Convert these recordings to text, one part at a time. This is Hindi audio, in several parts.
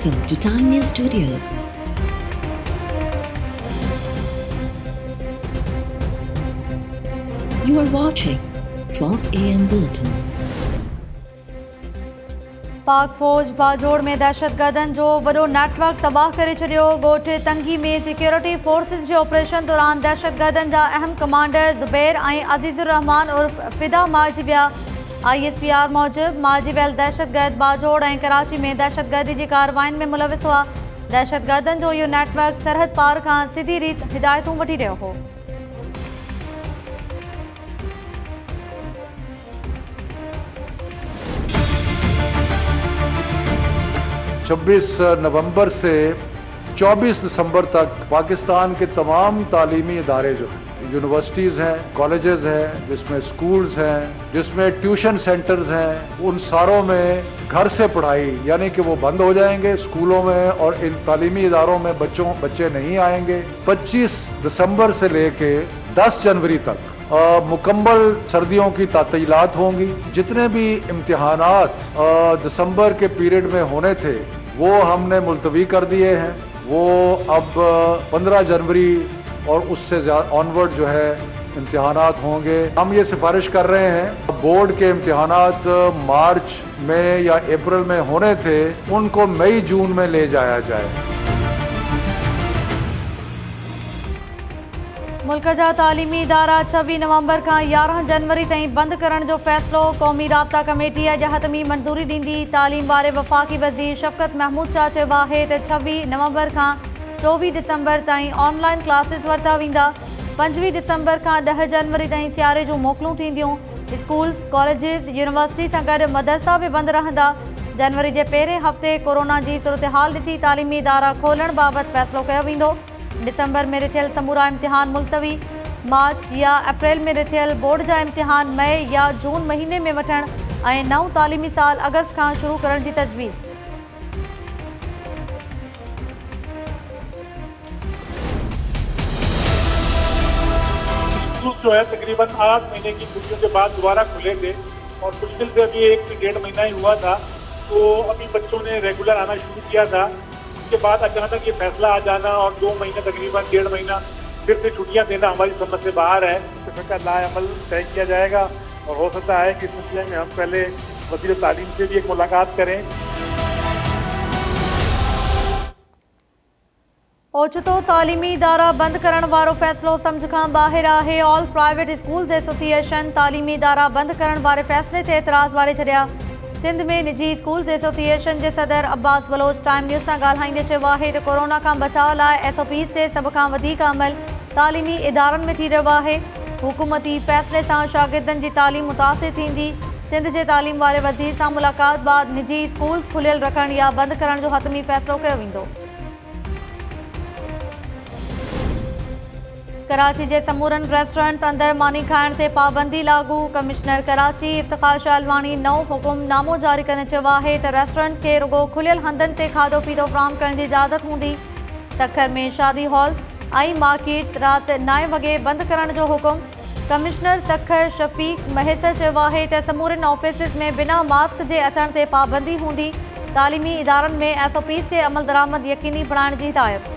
Welcome to Time News Studios. You are watching 12 AM Bulletin. पाक फौज बाजोड़ में दहशतगर्दनि जो वॾो नेटवर्क तबाह करे छॾियो। ॻोठ तंगी में सिक्योरिटी फोर्सिस जे ऑपरेशन दौरान दहशतगर्दनि जा अहम कमांडर ज़ुबैर ऐं अज़ीज़ुर रहमान उर्फ़ फ़िदा मारिजी विया। ISPR मूजिबि मारिजी वियल दहशतगर्द बाजोड़ ऐं कराची में दहशतगर्दी जी कार्रवाइनि में मुलविस हुआ। दहशतगर्दनि जो इहो नेटवर्क सरहद पार खां सिधी रीत हिदायतूं वठी रहियो हो। 26 नवंबर से 24 दिसंबर तक पाकिस्तान के तमाम तालीमी इदारे जो हैं, यूनिवर्सिटीज़ हैं, कॉलेजेस हैं, जिसमें स्कूल्स हैं, जिसमें ट्यूशन सेंटर्स हैं, उन सारों में घर से पढ़ाई यानी कि वो बंद हो जाएंगे। स्कूलों में और इन तालीमी इदारों में बच्चे नहीं आएंगे। 25 दिसंबर से लेके 10 जनवरी तक मुकम्मल सर्दियों की तातीलात होंगी। जितने भी इम्तिहानात दिसंबर के पीरियड में होने थे वो हमने मुलतवी कर दिए हैं। वो अब 15 जनवरी और उससे ऑनवर्ड जो है इम्तिहानात होंगे। हम ये सिफारिश कर रहे हैं बोर्ड के इम्तिहानात मार्च में या अप्रैल में होने थे उनको मई जून में ले जाया जाए। मुल्क जा तालीमी इदारा 26 नवंबर खां 11 जनवरी ताईं बंदि करण जो फ़ैसिलो क़ौमी राब्ता कमेटी अॼु हतमी मंज़ूरी ॾींदी। तालीम वारे वफ़ाक़ी वज़ीर शफ़क़त महमूद शाह चयो आहे त 26 नवंबर खां 24 दिसंबर ताईं ऑनलाइन क्लासिस वरिता वेंदा। 25 दिसंबर खां 10 जनवरी ताईं सियारे जूं मोकलूं थींदियूं। स्कूल्स, कॉलेजिस, यूनिवर्सिटी सां गॾु मदरसा बि बंदि रहंदा। जनवरी जे पहिरें हफ़्ते कोरोना जी सूरतहाल ॾिसी तालीमी इदारा खोलण बाबति फ़ैसिलो कयो वेंदो। दिसंबर में रिथियल समूरा इम्तिहान मुलतवी। मार्च या अप्रैल में रिथियल बोर्ड जा इम्तिहान मई या जून महीने में वठण ऐं नओं तालीमी साल अगस्त खां शुरू करण जी तजवीज़। जो है तकरीबन 8 महीने की छुट्टियों के बाद दोबारा खुले थे और मुश्किल से अभी 1 से 1.5 महीना ही हुआ था। तो अभी बच्चों ने रेगुलर आना शुरू किया था। उसके बाद अचानक ये फैसला आ जाना और 2 महीने तकरीबन 1.5 महीना फिर से छुट्टियां देना हमारी समझ से बाहर है। इस का लाएअमल तय किया जाएगा और हो सकता है कि इस सिलसिले में हम पहले वज़ीर तालीम से भी एक मुलाकात करें। ओचितो तालीमी इदारा बंदि करण वारो फ़ैसिलो सम्झ खां ॿाहिरि आहे। ऑल प्राइवेट स्कूल्स एसोसिएशन तालीमी इदारा बंदि करण वारे फ़ैसिले ते एतिराज़ वारे छॾिया। सिंध में निजी स्कूल्स एसोसिएशन जे सदर अब्बास बलोच टाइम न्यूज़ सां ॻाल्हाईंदे चयो आहे त कोरोना खां बचाव लाइ SOPs ते सभ खां वधीक अमल तालीमी इदारनि में थी रहियो आहे। हुकूमती फ़ैसिले सां शागिर्दनि जी तालीम मुतासिर थींदी। सिंध जे तालीम वारे वज़ीर सां मुलाक़ात बाद निजी स्कूल्स खुलियल रखण या बंदि करण जो हतमी फ़ैसिलो कयो वेंदो। कराची जे समूरनि रेस्टोरेंट्स अंदरि मानी खाइण ते पाबंदी लागू। कमिश्नर कराची इफ्तिखार शाह अलवानी नओं हुकुमनामो जारी कंदे चयो आहे त रेस्टोरेंट्स खे रुगो खुलियल हंधनि ते खाधो पीतो फ़राहम करण जी इजाज़त हूंदी। सखर में शादी हॉल्स ऐं मार्केट्स राति 9 वॻे बंदि करण जो हुकुम। कमिश्नर सखर शफ़ीक महेसर चयो आहे त समूरनि ऑफिसिस में बिना मास्क जे अचण ते पाबंदी हूंदी। तालीमी इदारनि में SOPs ते अमल दरामद यकीनी बणाइण जी हिदायत।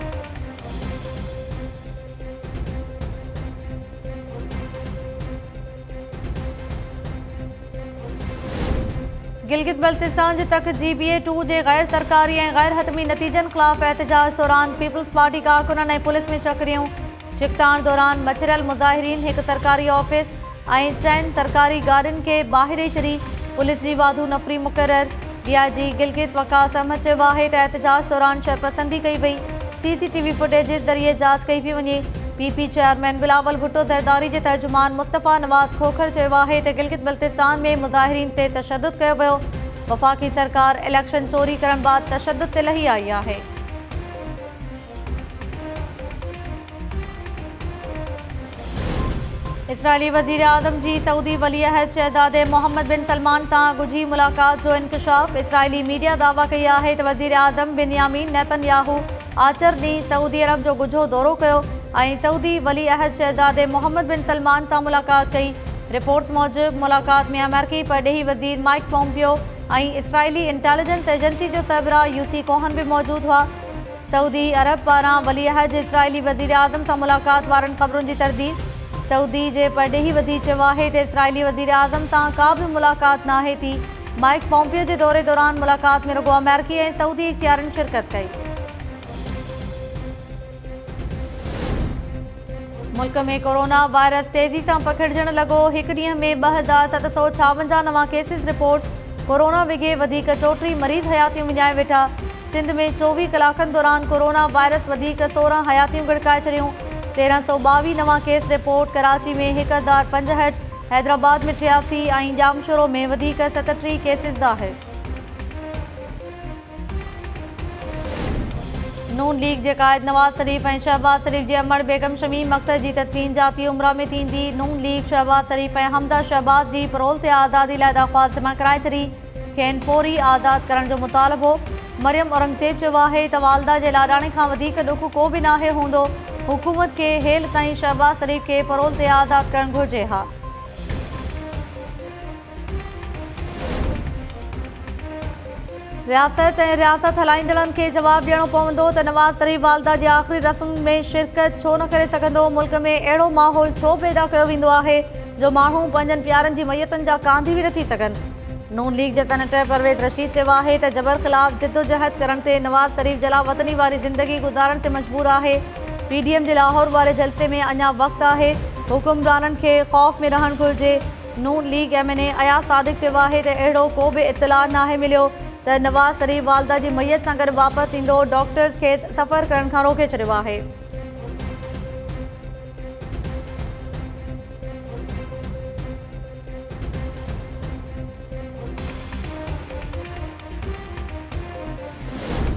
गिलगित बल्तिस्तान जे तक GBA2 जे गैर सरकारी ऐं गैर हतमी नतीजनि ख़िलाफ़ एहतजाज दौरान पीपल्स पार्टी कारकुननि ऐं पुलिस में चकरियूं। छिकताण दौरान मचरियल मुज़ाहिरीन हिकु सरकारी ऑफिस ऐं 4 सरकारी गाॾियुनि खे ॿाहिरि ई छॾी। पुलिस जी वाधू नफ़री मुक़रर। DIG गिलगित वकास अहमद चयो आहे त एहतजाज दौरान शरपसंदी कई वई। CCTV फुटेज जे ज़रिए जांच कई पई वञे। PP चेयरमैन बिलावल भुट्टो ज़रदारी जे तर्जुमान मुस्तफ़ा नवाज़ खोखर चयो आहे त गिलगित बल्तिस्तान में मुज़ाहिरीन ते तशद्दुद कयो वियो। वफ़ाक़ी सरकार इलेक्शन चोरी करण बाद तशद्दुद ते लही आई आहे। इसराइली वज़ीर आज़म जी सऊदी वली अहद शहज़ादे मोहम्मद बिन सलमान सां ॻुझी मुलाक़ात जो इंकशाफ। इसराइली मीडिया दावा कई आहे त वज़ीर आज़म बिन्यामीन नेतन्याहू आचर ॾींहुं सऊदी अरब जो ॻुझो दौरो कयो ऐं सऊदी वली अहद शहज़ादे मोहम्मद बिन सलमान सां मुलाक़ात कई। रिपोर्ट्स मूजिबि मुलाक़ात में अमेरिकी परॾेही वज़ीर Mike Pompeo, Israeli intelligence agency जो सरबराह यूसी कोहन भी मौजूद हुआ। सऊदी अरब पारां वली अहद इसराइली वज़ीर आज़म सां मुलाक़ात वारनि ख़बरुनि जी तरदीद। सऊदी जे परॾेही वज़ीर चयो आहे त इसराइली वज़ीर आज़म सां का बि मुलाक़ात नाहे थी। माइक पॉम्पियो जे दौरे दौरान मुलाक़ात में रुगो अमेरिकी ऐं सऊदी इख्तियारनि शिरकत कई। मुल्क में कोरोना वायरस तेज़ी सां पखिड़जण लॻो। हिकु ॾींहं में 2756 नवां केसिस रिपोर्ट। कोरोना विघे वधीक 34 मरीज़ हयातियूं विञाए वेठा। सिंध में 24 कलाकनि दौरान कोरोना वायरस वधीक 16 हयातियूं गड़काए छॾियूं। 1322 नवां केस रिपोर्ट। कराची में 1065, हैदराबाद में 83 ऐं जामशोरो में वधीक 37 केसिस ज़ाहिर। नून लीग जे क़ाइद नवाज़ शरीफ ऐं शहबाज शरीफ जी अमड़ बेगम शमीम अख्तर जी तदफ़ीन जाती उम्र में थींदी। नून लीग शहबाज शरीफ ऐं हमज़ा शहबाज जी परोल ते आज़ादी लाइ दरख़्वास्त जमा कराए छॾी। खेनि फौरी आज़ाद करण जो मुतालबो। मरियम औरंगज़ेब चयो आहे त वालदा जे लाॾाणे खां वधीक ॾुख को बि नाहे हूंदो। हुकूमत खे हेल ताईं शहबाज शरीफ खे परोल ते आज़ाद करणु घुरिजे हा। रियासत ऐं रियासत हलाईंदड़नि खे जवाबु ॾियणो पवंदो त नवाज़ शरीफ वालदा जी आख़िरी रस्म में शिरकत छो न करे सघंदो। मुल्क में अहिड़ो माहौल छो पैदा कयो वेंदो आहे जो माण्हू पंहिंजनि प्यारनि जी मैयतुनि जा कांधी बि नथी सघनि। नून लीग जे सेनेटर परवेज़ रशीद चयो आहे त जबर ख़िलाफ़ जिदोजहद करण ते नवाज़ शरीफ जला वतनी वारी ज़िंदगी गुज़ारण ते मजबूर आहे। PDM जे लाहौर वारे जलसे में अञा वक़्तु आहे। हुकुमराननि खे ख़ौफ़ में रहणु घुरिजे। नून लीग MNA अयाज़ सादिक चयो आहे त अहिड़ो को बि इत्तला नाहे मिलियो त नवाज़ शरीफ वालदा जी मैयत सां गॾु वापसि ईंदो। डॉक्टर्स खे सफ़र करण खां रोके छॾियो आहे।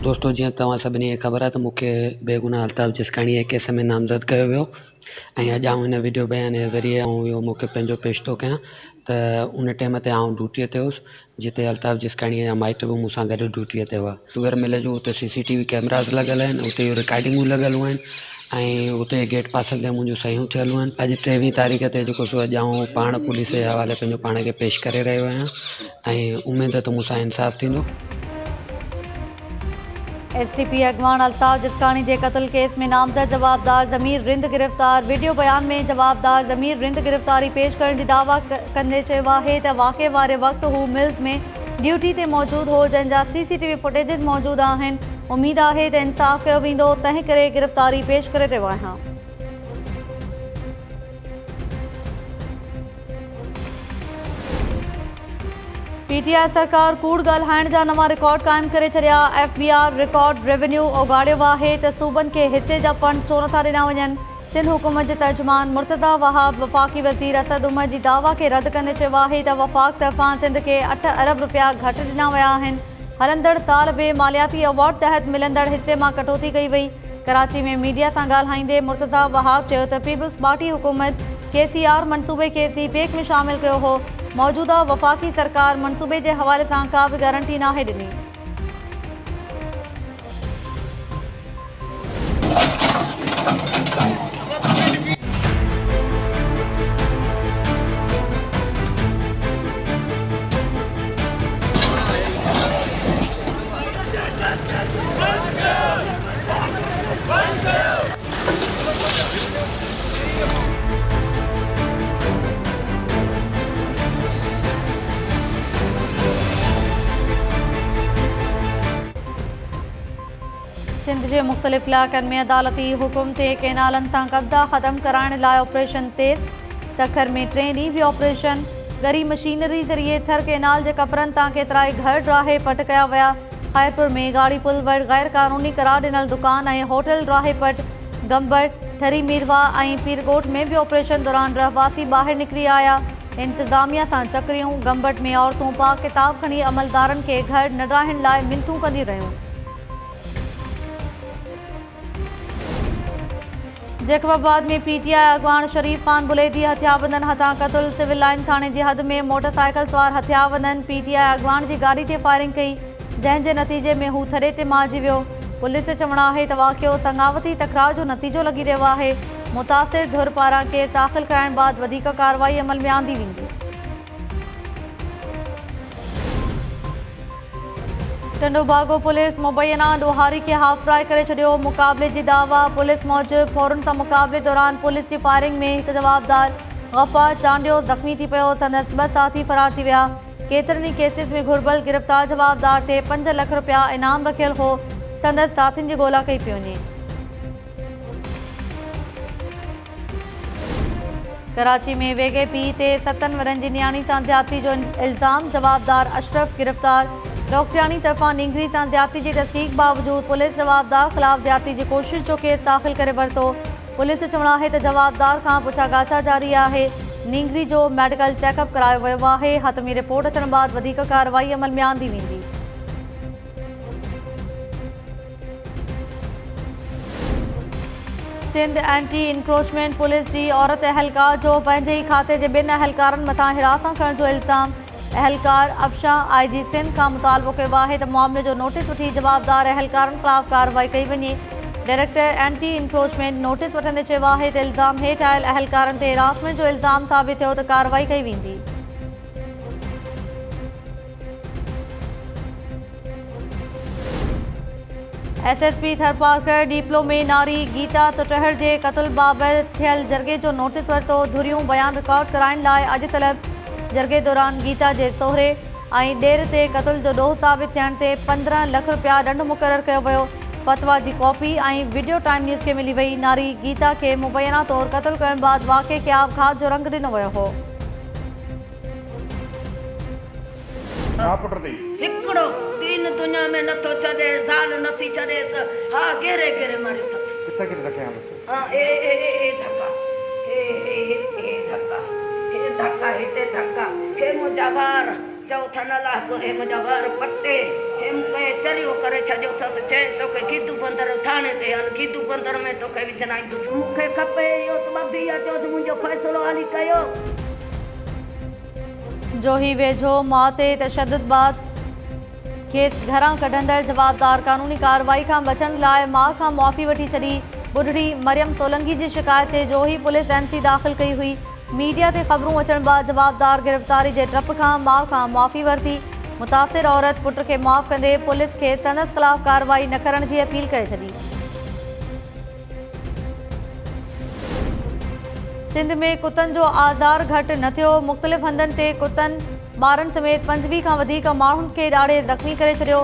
दोस्तों जीअं तव्हां सभिनी खे ख़बर आहे त मूंखे बेगुनाह अल्ताफ़ जिसकाणीअ केस में नामज़द कयो वियो ऐं अॼु आउं हिन वीडियो बयान जे ज़रिए इहो मूंखे पंहिंजो पेश थो कयां त उन टाइम ते आउं ड्यूटीअ ते हुउसि जिते अल्ताफ़ जिसकाणीअ जा माइट बि मूंसां गॾु ड्यूटीअ ते हुआ। शुगर मिल जो उते CCTV कैमरास लॻल आहिनि, उते रिकॉर्डिंगूं लॻियलूं आहिनि ऐं उते गेट पासल ते मुंहिंजूं सहियूं थियलूं आहिनि। अॼु 23 तारीख़ ते जेको सो अॼु आउं पाण पुलिस जे हवाले पंहिंजो पाण खे पेश करे रहियो आहियां ऐं उमेद त मूंसां इंसाफ़ थींदो। SDP अॻवान अल्ताफ़ जिसकाणी जे क़त्ल केस में नामज़द जवाबदार ज़मीर रिंद गिरफ़्तार। वीडियो बयान में जवाबदार ज़मीर रिंद गिरफ़्तारी पेश करण जी दावा कंदे चयो आहे त वाक़े वारे वक़्तु हू मिल्स में ड्यूटी ते मौजूदु हो जंहिंजा CCTV फुटेजिस मौजूदु आहिनि। उमेद आहे त इंसाफ़ कयो वेंदो, तंहिं करे गिरफ़्तारी पेश करे रहियो आहियां। PTI सरकार कूड़ ॻाल्हाइण जा नवां रिकॉर्ड क़ाइमु करे छॾिया। FBR रिकॉर्ड रेवेन्यू ओगाड़ियो आहे त सूबनि खे हिसे जा फंड्स छो नथा ॾिना वञनि। सिंध हुकूमत जे तर्जुमान मुर्तज़ा वहाब वफ़ाक़ी वज़ीर असद उमर जी दावा खे रद्द कंदे चयो आहे त वफ़ाक़ तरफ़ां सिंध खे 8 अरब रुपया घटि ॾिना विया आहिनि। हलंदड़ साल में मालियाती अवार्ड तहत मिलंदड़ हिसे मां कटौती कई वई। कराची में मीडिया सां ॻाल्हाईंदे मुर्तज़ा वहाब चयो त पीपल्स पार्टी हुकूमत KCR मनसूबे खे CPEC में शामिल कयो हो। मौजूदा वफ़ाक़ी सरकार मनसूबे जे हवाले सां का बि गारंटी नाहे ॾिनी। सिंध जे मुख़्तलिफ़ इलाक़नि में अदालती हुकुम ते केनालनि तां कब्ज़ा ख़त्म कराइण लाइ ऑपरेशन तेज़। सखर में 3 ॾींहं बि ऑपरेशन। ॻरी मशीनरी ज़रिए थर केनाल जे कपरनि तां केतिराई घर ड्राहे पट कया विया। ख़ैरपुर में गाड़ी पुल वटि गैर क़ानूनी करार ॾिनल दुकान ऐं होटल ड्राहे पट। गंबट, ठरी मीरवा ऐं पीरगोट में बि ऑपरेशन दौरान रहवासी ॿाहिरि निकिरी आया। इंतिज़ामिया सां चकरियूं। गंबट में औरतूं पाक किताब खणी अमलदारनि खे घर न ड्राहिण लाइ मिनतूं कंदी रहियूं। जैकबाबाद में PTI अॻवान शरीफ ख़ान बुलेदी हथियारबंदनि हथां क़त्ल। सिविल लाइन थाणे जी हद में मोटरसाइकिल सवार हथियारबंदनि PTI अॻवान जी गाॾी ते फायरिंग कई, जंहिं जे नतीजे में हू थॾे ते मारिजी वियो। पुलिस जो चवणु आहे त वाक़ियो संगावती तकरार जो नतीजो लॻी रहियो आहे। मुतासिर धुर पारां केस दाख़िल कराइण बैदि वधीक कार्रवाई अमल में आंदी वेंदी। टंडो बागो पुलिस मुबैना ॾोहारी खे हाफ फ्राई करे छॾियो। मुक़ाबले जी दावा पुलिस मौजिब फौरन सां मुक़ाबले दौरान पुलिस जी फायरिंग में हिकु जवाबदार गफ़ार चांडियो ज़ख़्मी थी पियो। संदसि 2 साथी फ़रार थी विया। केतिरनि ई केसिस में घुर्बल गिरफ़्तार जवाबदार ते 5 लख रुपया इनाम रखियल हो। संदसि साथियुनि जी ॻोल्हा कई पई वञे। कराची में वेगे पीउ ते 7 वरनि जी नियाणी सां ज़्यादती जो इल्ज़ाम। जवाबदार अशरफ गिरफ़्तार। डॉक्टरानी तरफ़ां निंगरी सां ज़्यादती जी तस्दीक बावजूद पुलिस जवाबदार ख़िलाफ़ ज़्यादती जी कोशिश जो केस दाख़िल करे वरितो। पुलिस चवणु आहे त जवाबदार खां पुछागाछा जारी आहे। निंगरी जो मेडिकल चेकअप करायो वियो आहे। हतमी रिपोर्ट अचण बाद वधीक कार्रवाई अमल में आंदी वेंदी। सिंध एंटी इंक्रोचमेंट पुलिस जी औरत अहलकार जो पंहिंजे ई खाते जे 2 अहलकारनि मथां हिरासत खणण जो इल्ज़ाम। अहलकार अफशां IG सिंध खां मुतालबो कयो आहे त मामले जो नोटिस वठी जवाबदार अहलकारनि ख़िलाफ़ कार्रवाई कई वञे। डायरेक्टर एंटी इंक्रोचमेंट नोटिस वठंदे चयो आहे त इल्ज़ाम हेठि आयल अहलकारनि ते हिरासमेंट जो इल्ज़ाम साबित थियो त कार्रवाई कई वेंदी। SSP थरपारकर डीपलो में नारी गीता सुटहर जे क़त्ल बाबति थियल जरगे जो नोटिस वरितो। धुरियूं बयान रिकॉर्ड कराइण लाइ अॼु तलब। जरगे दौरान गीता जे सोहरे ऐं ॾेर ते क़त्ल जो ॾोह साबित थियण ते 15 लख रुपया ॾंड मुक़ररु कयो वियो। फतवा जी कॉपी ऐं वीडियो टाइम न्यूज़ खे मिली वई। नारी गीता खे मुबैना तौरु क़त्ल करण बाद वाक़े खे आबघात जो रंग ॾिनो वियो हो। हिकिड़ो दीन दुनिया में नथो छॾे, ज़ाल नथी छॾेसि। हा घेरे घेरे मारियो अथसि। किथे किथे धके हणंदसि? हा ए धक्का, हे धक्का, हे धक्का, हिते धक्का। हे मुंहिंजा वार चौथा न लाहिबो। हे मुंहिंजा वार पटे। हे मूंखे चरियो करे छॾियो अथसि। चए तोखे गीदू बंदर थाणे ते हल, गीदू बंदर में तोखे विझणाईंदुसि। मूंखे खपे इहो त ॿधी आहे। चयोसि मुंहिंजो फ़ैसिलो हाली कयो। जोही वेझो मौत ते तशद्दुद बाद केस घरां कढंदड़ जवाबदार कानूनी कार्रवाई खां बचण लाइ माउ खां मुआफ़ी वठी छॾी। बुढ़ड़ी मरियम सोलंकी जी शिकायत ते जोही पुलिस MC दाख़िल कई हुई। मीडिया ते ख़बरूं अचण बाद जवाबदार गिरफ़्तारी जे डप खां माउ खां मुआफ़ी वरिती। मुतासिर औरत पुट खे मुआफ़ कंदे पुलिस खे संदसि ख़िलाफ़ कार्रवाई न करण जी अपील करे छॾी। सिंध में कुतनि जो आज़ार घटि न थियो। मुख़्तलिफ़ हंधनि ते कुतनि ॿारनि समेत 25 खां वधीक माण्हुनि खे ॾाढे ज़ख़्मी करे छॾियो।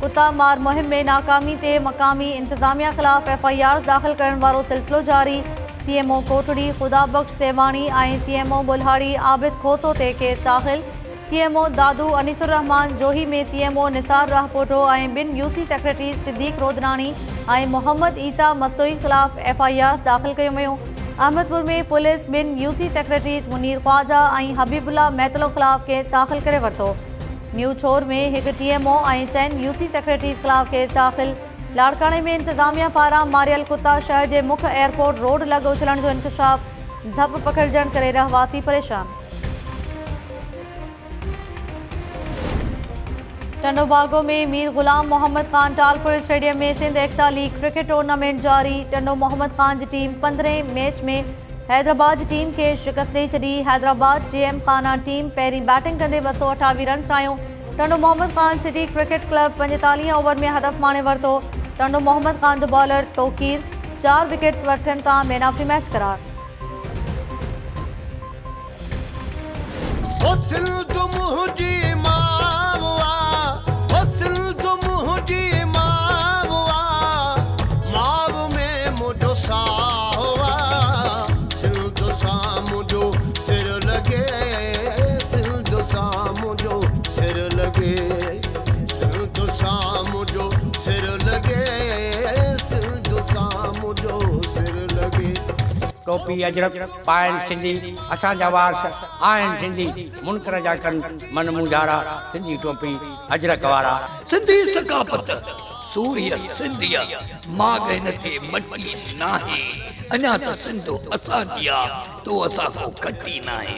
कुता मार मुहिम में नाकामी ते मक़ामी इंतिज़ामिया ख़िलाफ़ FIRs दाख़िल करण वारो सिलसिलो जारी। CMO कोटड़ी ख़ुदाबख़्श सेवाणी ऐं CMO बुल्हाड़ी आबिद खोसो ते केस दाख़िल। CMO दादू अनीसुर रहमान जोही में CMO निसार राहपोटो ऐं 2 UC सेक्रेटरी सिद्दीक़ रोदनानी ऐं मोहम्मद ईसा मस्तोई ख़िलाफ़ FIRs दाख़िल कयो वियूं। अहमदपुर में police 2 UC secretaries Munir Khwaja ऐं हबीबुल्ला मैतलो ख़िलाफ़ केस दाख़िल करे वरितो। न्यू छोर में 1 TMO ऐं 4 UC सेक्रेटरीज़ ख़िलाफ़ केस दाख़िल। लाड़काणे में इंतिज़ामिया पारां मारियल कुता शहर जे मुख्य एयरपोर्ट रोड लॻ उछलण जो इंकशाफ। धप पकड़जण करे रहवासी परेशान। टंडो बागो में मीर गुलाम मोहम्मद खान टालपुर स्टेडियम में Sindh Ekta league cricket tournament जारी। टंडो मोहम्मद खान जी टीम 15 मैच में हैदराबाद जी टीम खे शिकस्त ॾेई छॾी। हैदराबाद JM खाना टीम पहिरीं बैटिंग कंदे 228 रन ठाहियूं। टंडो मोहम्मद खान सिटी क्रिकेट क्लब 45 ओवर में हदफ़ माणे वरितो। टंडो मोहम्मद खान जो बॉलर तोकीर 4 विकेट्स वठण तां मैन ऑफ द मैच करार। टोपी अजरक पाइनि सिंधी असांजा वारस आहिनि सिंधी मुनकर जा कनि मन मुंझारा सिंधी टोपी अजरक वारा सिंधी सकाफ़त सूर्य सिंधिया माग हिन ते मटी नाहे अञा त सिंधो असांजी आहे तो असां को कटी नाहे।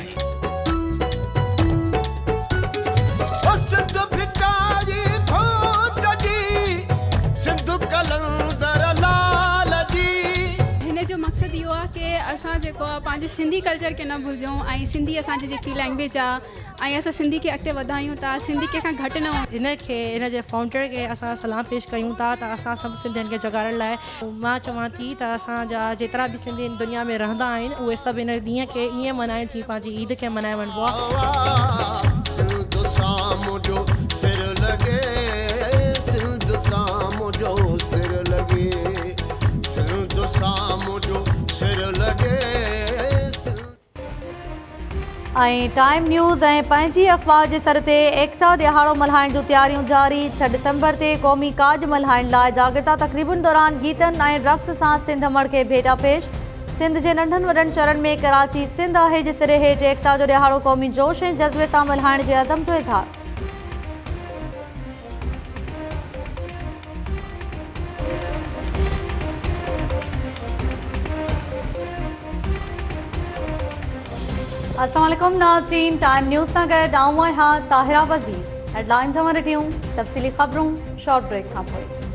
जो मक़सदु इहो आहे की असां असां जेको आहे पंहिंजे सिंधी कल्चर खे न भुलिजूं ऐं सिंधी असांजी जेकी लैंग्वेज आहे ऐं असां सिंधी खे अॻिते वधायूं था सिंधी कंहिंखां घटि न हो इनखे इन जे फाउंडर खे असां सलाम पेश कयूं था त असां सभु सिंधियुनि खे जगाड़ण लाइ मां चवां थी त असांजा जेतिरा बि सिंधी दुनिया में रहंदा आहिनि उहे सभु इन ॾींहं खे ईअं मल्हाइनि थी पंहिंजी ईद खे मल्हाए वञिबो ऐं टाइम न्यूज़ ऐं पंहिंजी अख़बार जे सर ते एकता ॾिहाड़ो मल्हाइण जूं तयारियूं जारी 6 डिसंबर ते क़ौमी काज मल्हाइण लाइ जागृता तक़रीबुनि दौरान गीतनि ऐं रक़्स सां सिंध मड़ खे भेटा पेश सिंध जे नंढनि वॾनि शहरनि में कराची सिंध आहे जे सिरे हेठि एकता जो ॾिहाड़ो क़ौमी जोश ऐं जज़्बे सां मल्हाइण जे अज़म जो इज़हार अस्सलाम वालेकुम नाज़रीन टाइम न्यूज़ सां गॾु आऊं आहियां ताहिरा वज़ीर हेडलाइंस हमारे टियूं तफ़सीली ख़बरूं शॉर्ट ब्रेक खां पोइ